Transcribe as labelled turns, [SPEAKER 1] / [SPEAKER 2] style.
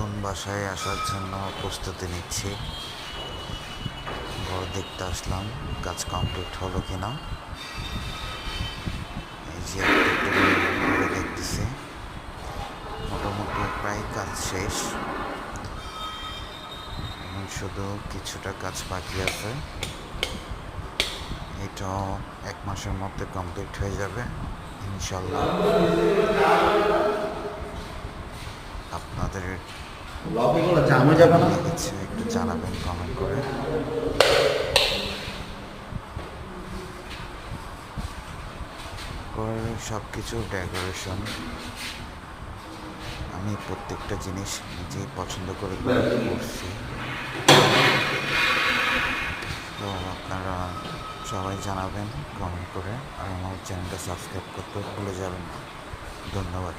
[SPEAKER 1] নতুন বাসায় আসার জন্য প্রস্তুতি নিচ্ছি। ঘর দেখতে আসলাম কাজ কমপ্লিট হলো কিনা। এই যে একটু ঘুরে দেখতেছি, মোটামুটি প্রায় কাজ শেষ। এখন শুধু কিছুটা কাজ বাকি আছে, এটাও 1 মাসের মধ্যে কমপ্লিট হয়ে যাবে ইনশাল্লাহ। আপনাদের লেগেছে একটু জানাবেন কমেন্ট করে। সব কিছু ডেকোরেশন আমি প্রত্যেকটা জিনিস নিজেই পছন্দ করে করছি। তো আপনারা সবাই জানাবেন কমেন্ট করে, আর আমার চ্যানেলটা সাবস্ক্রাইব করতে ভুলে যাবেন না। ধন্যবাদ।